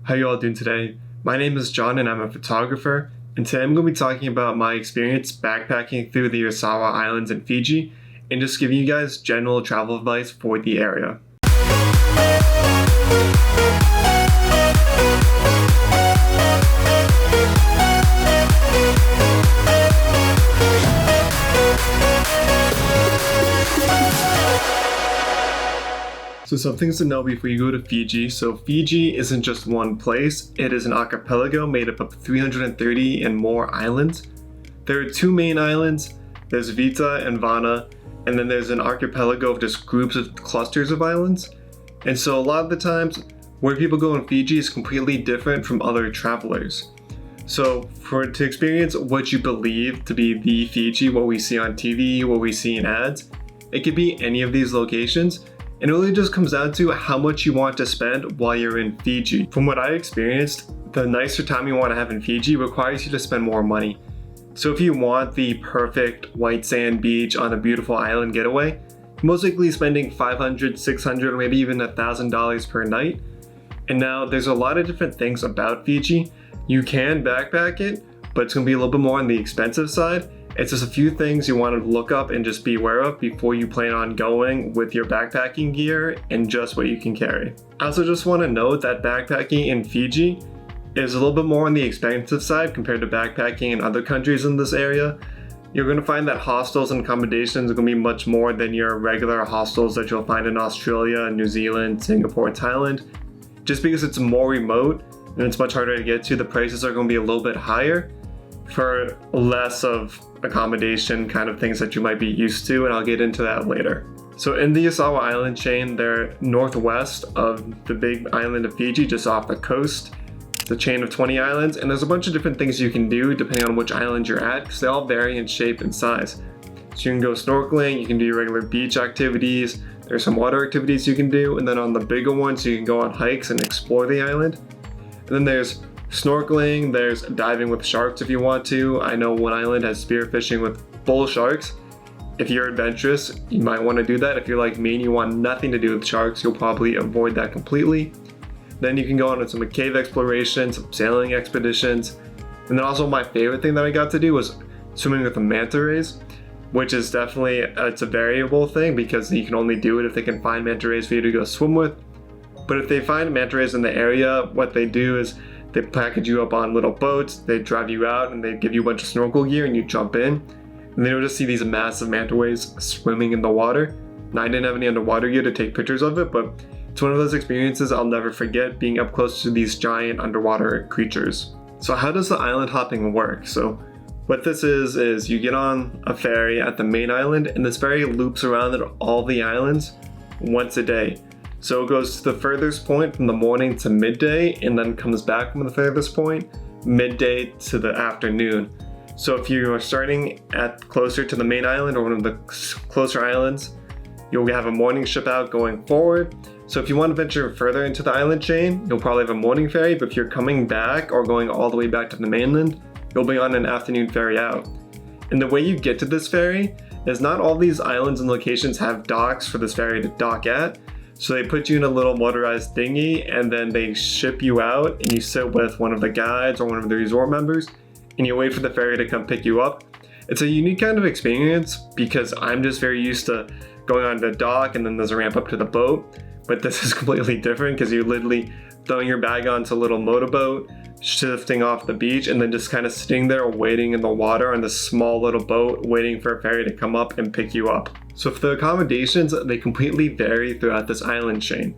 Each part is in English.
How you all doing today? My name is John and I'm a photographer, and today I'm going to be talking about my experience backpacking through the Yasawa Islands in Fiji and just giving you guys general travel advice for the area. So some things to know before you go to Fiji. So Fiji isn't just one place, it is an archipelago made up of 330 and more islands. There are two main islands, there's Vita and Vana, and then there's an archipelago of just groups of clusters of islands. And so a lot of the times, where people go in Fiji is completely different from other travelers. So to experience what you believe to be the Fiji, what we see on TV, what we see in ads, it could be any of these locations. And it really just comes down to how much you want to spend while you're in Fiji. From what I experienced, the nicer time you want to have in Fiji requires you to spend more money. So if you want the perfect white sand beach on a beautiful island getaway, you're most likely spending $500, $600, or maybe even $1,000 per night. And now there's a lot of different things about Fiji. You can backpack it, but it's going to be a little bit more on the expensive side. It's just a few things you want to look up and just be aware of before you plan on going with your backpacking gear and just what you can carry. I also just want to note that backpacking in Fiji is a little bit more on the expensive side compared to backpacking in other countries in this area. You're going to find that hostels and accommodations are going to be much more than your regular hostels that you'll find in Australia, New Zealand, Singapore, Thailand. Just because it's more remote and it's much harder to get to, the prices are going to be a little bit higher for less of accommodation kind of things that you might be used to, and I'll get into that later. So in the Yasawa Island chain, they're northwest of the big island of Fiji, just off the coast. It's a chain of 20 islands, and there's a bunch of different things you can do depending on which island you're at, because they all vary in shape and size. So you can go snorkeling, you can do your regular beach activities, there's some water activities you can do, and then on the bigger ones you can go on hikes and explore the island. And then there's snorkeling, there's diving with sharks if you want to. I know one island has spearfishing with bull sharks. If you're adventurous, you might want to do that. If you're like me and you want nothing to do with sharks, you'll probably avoid that completely. Then you can go on some cave explorations, some sailing expeditions. And then also my favorite thing that I got to do was swimming with the manta rays, which is definitely, it's a variable thing because you can only do it if they can find manta rays for you to go swim with. But if they find manta rays in the area, what they do is they package you up on little boats, they drive you out, and they give you a bunch of snorkel gear and you jump in. And then you'll just see these massive manta rays swimming in the water. And I didn't have any underwater gear to take pictures of it, but it's one of those experiences I'll never forget, being up close to these giant underwater creatures. So how does the island hopping work? So what this is you get on a ferry at the main island, and this ferry loops around at all the islands once a day. So it goes to the furthest point from the morning to midday, and then comes back from the furthest point midday to the afternoon. So if you are starting at closer to the main island or one of the closer islands, you'll have a morning ship out going forward. So if you want to venture further into the island chain, you'll probably have a morning ferry, but if you're coming back or going all the way back to the mainland, you'll be on an afternoon ferry out. And the way you get to this ferry is not all these islands and locations have docks for this ferry to dock at. So they put you in a little motorized dinghy, and then they ship you out, and you sit with one of the guides or one of the resort members, and you wait for the ferry to come pick you up. It's a unique kind of experience because I'm just very used to going on the dock and then there's a ramp up to the boat. But this is completely different because you're literally throwing your bag onto a little motorboat, shifting off the beach, and then just kind of sitting there waiting in the water on this small little boat, waiting for a ferry to come up and pick you up. So for the accommodations, they completely vary throughout this island chain.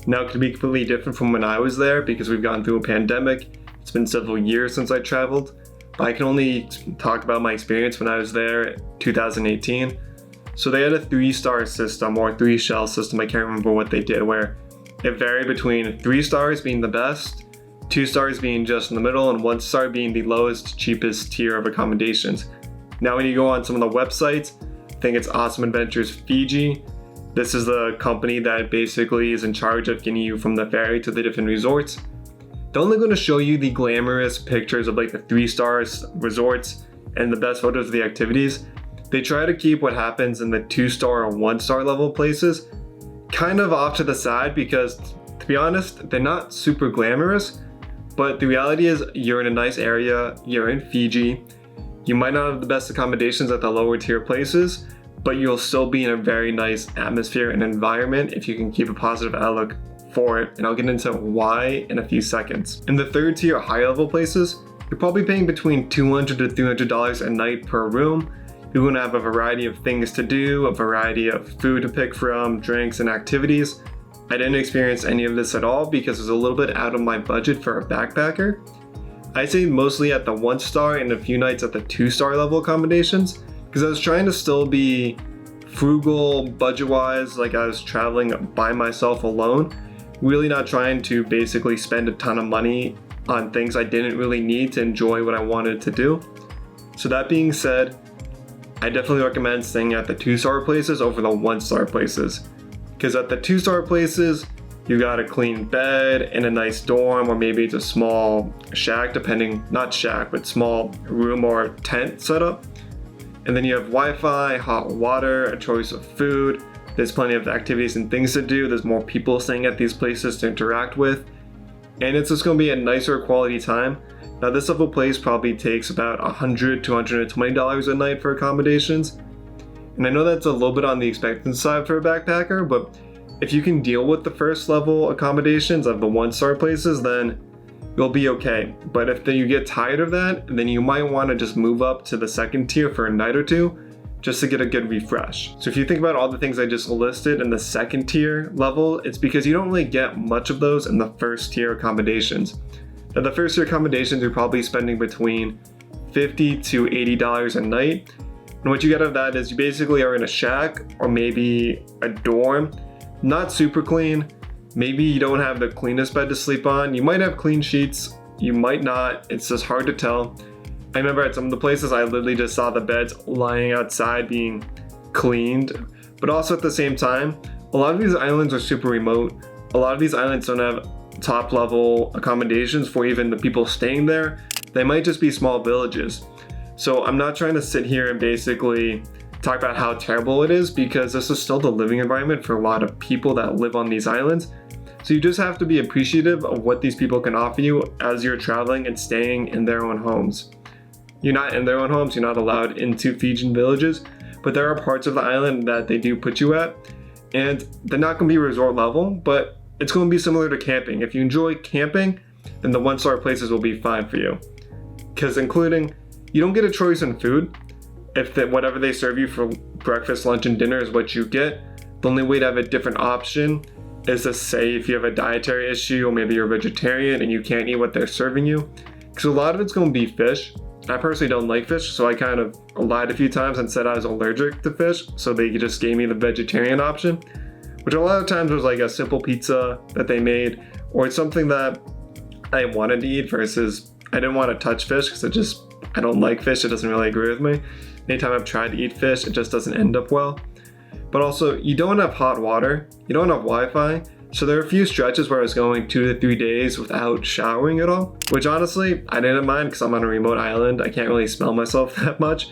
Now it could be completely different from when I was there because we've gone through a pandemic. It's been several years since I traveled, but I can only talk about my experience when I was there in 2018. So they had a 3-star system or 3-shell system, I can't remember what they did, where it varied between 3 stars being the best, 2 stars being just in the middle, and 1 star being the lowest, cheapest tier of accommodations. Now when you go on some of the websites, I think it's Awesome Adventures Fiji. This is the company that basically is in charge of getting you from the ferry to the different resorts. They're only going to show you the glamorous pictures of like the 3-star resorts and the best photos of the activities. They try to keep what happens in the 2-star or 1-star level places kind of off to the side because, to be honest, they're not super glamorous, But the reality is you're in a nice area, you're in Fiji, you might not have the best accommodations at the lower tier places, but you'll still be in a very nice atmosphere and environment if you can keep a positive outlook for it, and I'll get into why in a few seconds. In the third tier higher level places, you're probably paying between $200 to $300 a night per room. You're going to have a variety of things to do, a variety of food to pick from, drinks and activities. I didn't experience any of this at all because it was a little bit out of my budget for a backpacker. I stayed mostly at the 1-star and a few nights at the 2-star level accommodations because I was trying to still be frugal budget-wise, like I was traveling by myself alone, really not trying to basically spend a ton of money on things I didn't really need to enjoy what I wanted to do. So that being said, I definitely recommend staying at the 2-star places over the 1-star places. Because at the 2-star places, you got a clean bed in a nice dorm, or maybe it's a small shack, not shack, but small room or tent setup. And then you have Wi-Fi, hot water, a choice of food. There's plenty of activities and things to do. There's more people staying at these places to interact with. And it's just going to be a nicer quality time. Now this level place probably takes about $100 to $120 a night for accommodations. And I know that's a little bit on the expensive side for a backpacker, but if you can deal with the first level accommodations of the 1-star places, then you'll be okay. But if you get tired of that, then you might want to just move up to the 2nd tier for a night or two, just to get a good refresh. So if you think about all the things I just listed in the 2nd tier level, it's because you don't really get much of those in the 1st tier accommodations. Now the 1st tier accommodations, you're probably spending between $50 to $80 a night. And what you get out of that is you basically are in a shack or maybe a dorm, not super clean. Maybe you don't have the cleanest bed to sleep on. You might have clean sheets, you might not. It's just hard to tell. I remember at some of the places I literally just saw the beds lying outside being cleaned. But also at the same time, a lot of these islands are super remote. A lot of these islands don't have top level accommodations for even the people staying there. They might just be small villages. So I'm not trying to sit here and basically talk about how terrible it is, because this is still the living environment for a lot of people that live on these islands. So you just have to be appreciative of what these people can offer you as you're traveling and staying in their own homes. You're not in their own homes, you're not allowed into Fijian villages, but there are parts of the island that they do put you at, and they're not going to be resort level, but it's going to be similar to camping. If you enjoy camping, then the 1-star places will be fine for you. Because including, you don't get a choice in food. If whatever they serve you for breakfast, lunch, and dinner is what you get, the only way to have a different option is to say if you have a dietary issue or maybe you're a vegetarian and you can't eat what they're serving you. Because a lot of it's going to be fish. I personally don't like fish, so I kind of lied a few times and said I was allergic to fish, so they just gave me the vegetarian option, which a lot of times was like a simple pizza that they made, or it's something that I wanted to eat versus I didn't want to touch fish because I don't like fish, it doesn't really agree with me. Anytime I've tried to eat fish, it just doesn't end up well. But also, you don't have hot water, you don't have Wi-Fi, so there are a few stretches where I was going 2 to 3 days without showering at all, which honestly, I didn't mind because I'm on a remote island, I can't really smell myself that much,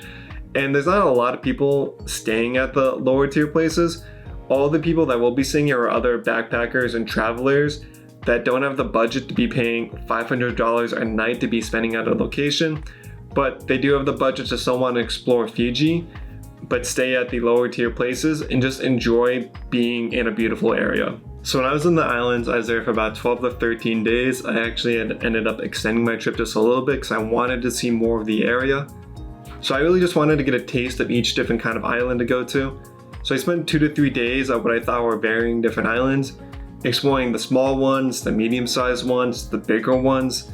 and there's not a lot of people staying at the lower tier places. All the people that will be staying here are other backpackers and travelers that don't have the budget to be paying $500 a night to be spending at a location, but they do have the budget to still want to explore Fiji, but stay at the lower tier places and just enjoy being in a beautiful area. So when I was in the islands, I was there for about 12 to 13 days. I actually had ended up extending my trip just a little bit because I wanted to see more of the area. So I really just wanted to get a taste of each different kind of island to go to. So I spent 2 to 3 days of what I thought were varying different islands, exploring the small ones, the medium-sized ones, the bigger ones.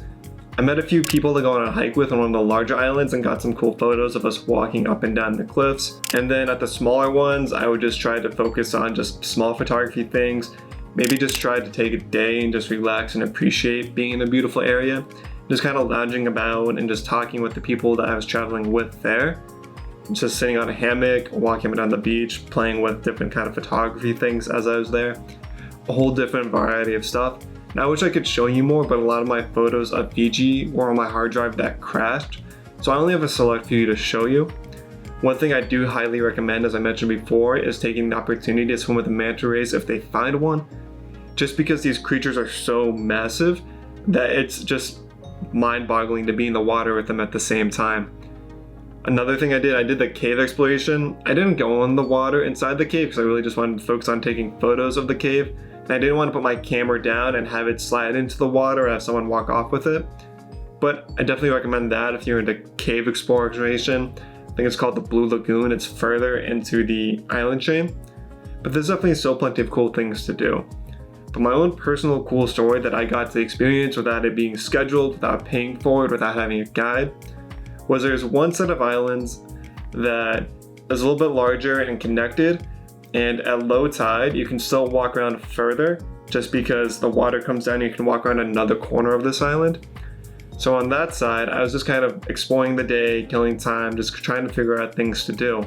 I met a few people to go on a hike with on one of the larger islands and got some cool photos of us walking up and down the cliffs. And then at the smaller ones, I would just try to focus on just small photography things, maybe just try to take a day and just relax and appreciate being in a beautiful area. Just kind of lounging about and just talking with the people that I was traveling with there. Just sitting on a hammock, walking up and down the beach, playing with different kind of photography things as I was there. A whole different variety of stuff. Now I wish I could show you more, but a lot of my photos of Fiji were on my hard drive that crashed, so I only have a select few to show you. One thing I do highly recommend, as I mentioned before, is taking the opportunity to swim with the manta rays if they find one. Just because these creatures are so massive, that it's just mind-boggling to be in the water with them at the same time. Another thing I did the cave exploration. I didn't go in the water inside the cave because I really just wanted to focus on taking photos of the cave. And I didn't want to put my camera down and have it slide into the water or have someone walk off with it. But I definitely recommend that if you're into cave exploration. I think it's called the Blue Lagoon. It's further into the island chain. But there's definitely still plenty of cool things to do. But my own personal cool story that I got to experience without it being scheduled, without paying for it, without having a guide, was there's one set of islands that is a little bit larger and connected, and at low tide you can still walk around further just because the water comes down and you can walk around another corner of this island. So on that side, I was just kind of exploring the day, killing time, just trying to figure out things to do.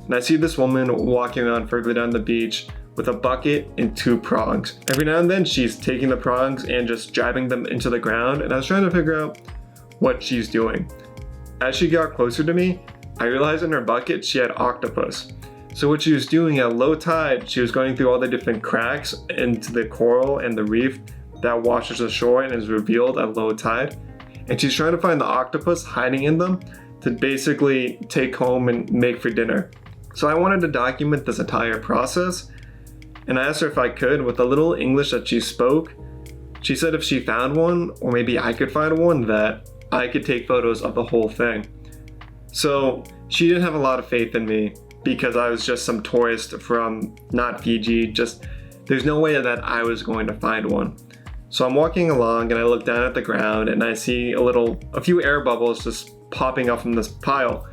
And I see this woman walking around further down the beach with a bucket and 2 prongs. Every now and then she's taking the prongs and just jabbing them into the ground, and I was trying to figure out what she's doing. As she got closer to me, I realized in her bucket she had octopus. So what she was doing at low tide, she was going through all the different cracks into the coral and the reef that washes the shore and is revealed at low tide. And she's trying to find the octopus hiding in them to basically take home and make for dinner. So I wanted to document this entire process, and I asked her if I could. With the little English that she spoke, she said if she found one, or maybe I could find one, that I could take photos of the whole thing. So she didn't have a lot of faith in me because I was just some tourist from not Fiji. Just there's no way that I was going to find one. So I'm walking along and I look down at the ground and I see a few air bubbles just popping up from this pile.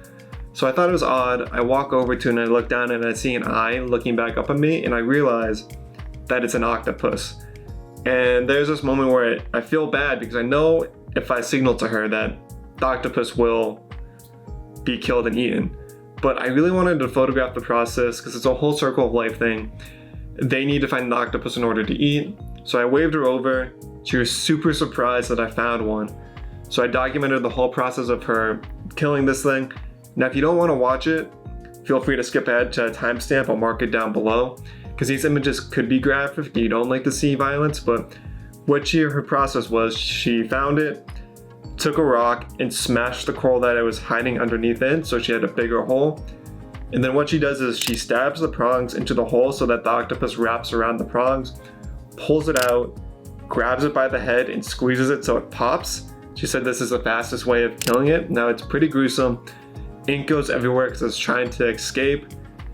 So I thought it was odd. I walk over to it and I look down and I see an eye looking back up at me, and I realize that it's an octopus. And there's this moment where I feel bad because I know if I signal to her that the octopus will be killed and eaten. But I really wanted to photograph the process because it's a whole circle of life thing. They need to find an octopus in order to eat. So I waved her over. She was super surprised that I found one. So I documented the whole process of her killing this thing. Now if you don't want to watch it, feel free to skip ahead to a timestamp. I'll mark it down below because these images could be graphic if you don't like to see violence. But her process was, she found it, took a rock and smashed the coral that it was hiding underneath it, so she had a bigger hole. And then what she does is she stabs the prongs into the hole so that the octopus wraps around the prongs, pulls it out, grabs it by the head and squeezes it so it pops. She said this is the fastest way of killing it. Now it's pretty gruesome. Ink goes everywhere because it's trying to escape.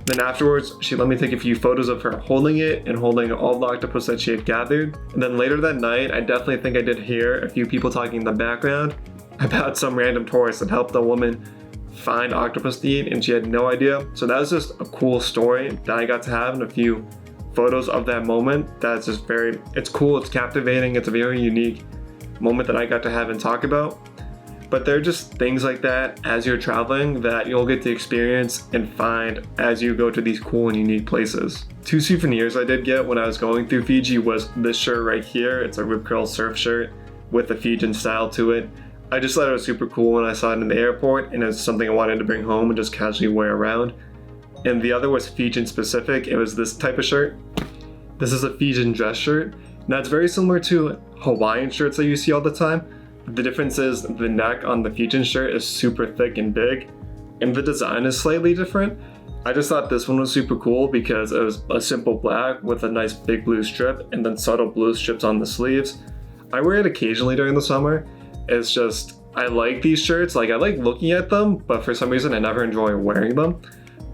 Then afterwards, she let me take a few photos of her holding it and holding all the octopus that she had gathered. And then later that night, I definitely think I did hear a few people talking in the background about some random tourist that helped the woman find octopus to eat, and she had no idea. So that was just a cool story that I got to have, and a few photos of that moment. That's just it's cool, it's captivating, it's a very unique moment that I got to have and talk about. But there are just things like that as you're traveling that you'll get to experience and find as you go to these cool and unique places. 2 souvenirs I did get when I was going through Fiji was this shirt right here. It's a Rip Curl surf shirt with a Fijian style to it. I just thought it was super cool when I saw it in the airport, and it was something I wanted to bring home and just casually wear around. And the other was Fijian specific. It was this type of shirt. This is a Fijian dress shirt. Now it's very similar to Hawaiian shirts that you see all the time. The difference is the neck on the Fijian shirt is super thick and big, and the design is slightly different. I just thought this one was super cool because it was a simple black with a nice big blue strip and then subtle blue strips on the sleeves. I wear it occasionally during the summer. It's just, I like these shirts. Like, I like looking at them, but for some reason I never enjoy wearing them.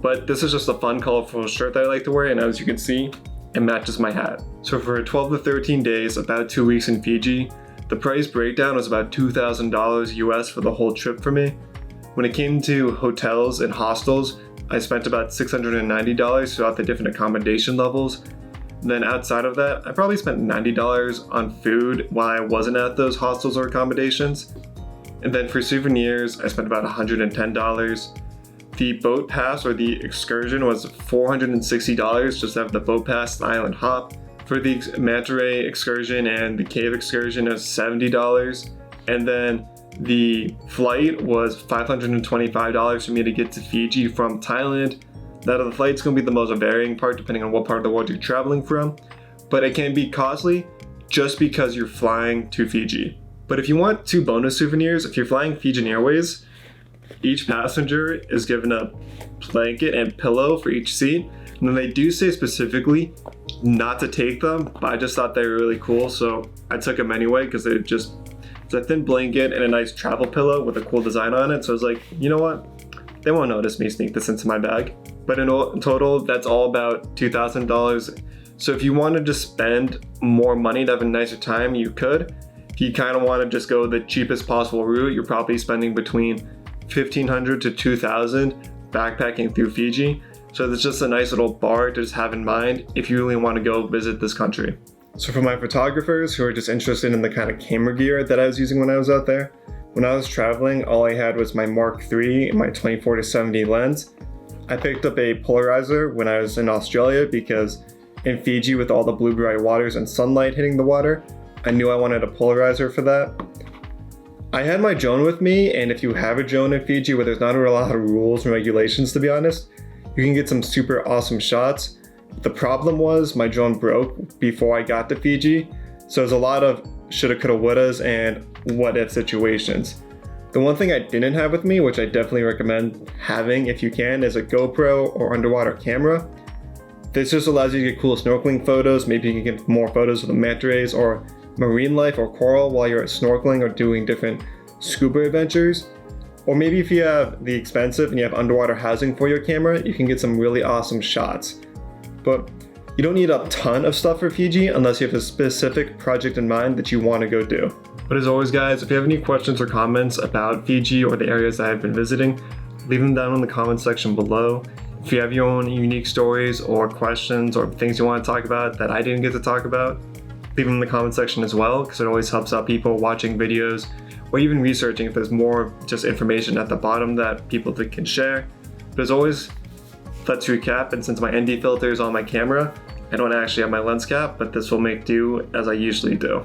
But this is just a fun, colorful shirt that I like to wear, and as you can see, it matches my hat. So for 12 to 13 days, about 2 weeks in Fiji, the price breakdown was about $2,000 US for the whole trip for me. When it came to hotels and hostels, I spent about $690 throughout the different accommodation levels. And then outside of that, I probably spent $90 on food while I wasn't at those hostels or accommodations. And then for souvenirs, I spent about $110. The boat pass or the excursion was $460 just to have the boat pass, the island hop. For the manta ray excursion and the cave excursion, it was $70. And then the flight was $525 for me to get to Fiji from Thailand. Now the flight's going to be the most varying part depending on what part of the world you're traveling from, but it can be costly just because you're flying to Fiji. But if you want 2 bonus souvenirs, if you're flying Fijian Airways, each passenger is given a blanket and pillow for each seat. And then they do say specifically not to take them, but I just thought they were really cool, so I took them anyway because it's a thin blanket and a nice travel pillow with a cool design on it. So I was like, you know what? They won't notice me sneak this into my bag. But in total, that's all about $2,000. So if you wanted to spend more money to have a nicer time, you could. If you kind of want to just go the cheapest possible route, you're probably spending between $1,500 to $2,000 backpacking through Fiji. So it's just a nice little bar to just have in mind if you really want to go visit this country. So for my photographers who are just interested in the kind of camera gear that I was using when I was out there, when I was traveling, all I had was my Mark III and my 24-70 lens. I picked up a polarizer when I was in Australia because in Fiji, with all the blue bright waters and sunlight hitting the water, I knew I wanted a polarizer for that. I had my drone with me, and if you have a drone in Fiji where there's not a lot of rules and regulations, to be honest, you can get some super awesome shots. The problem was my drone broke before I got to Fiji, so there's a lot of shoulda, coulda, wouldas and what if situations. The one thing I didn't have with me, which I definitely recommend having if you can, is a GoPro or underwater camera. This just allows you to get cool snorkeling photos. Maybe you can get more photos of the manta rays or marine life or coral while you're snorkeling or doing different scuba adventures. Or maybe if you have the expensive and you have underwater housing for your camera, you can get some really awesome shots. But you don't need a ton of stuff for Fiji unless you have a specific project in mind that you want to go do. But as always, guys, if you have any questions or comments about Fiji or the areas that I've been visiting, leave them down in the comment section below. If you have your own unique stories or questions or things you want to talk about that I didn't get to talk about, leave them in the comment section as well, because it always helps out people watching videos or even researching if there's more just information at the bottom that people can share. But as always, let's recap, and since my ND filter is on my camera, I don't actually have my lens cap, but this will make do as I usually do.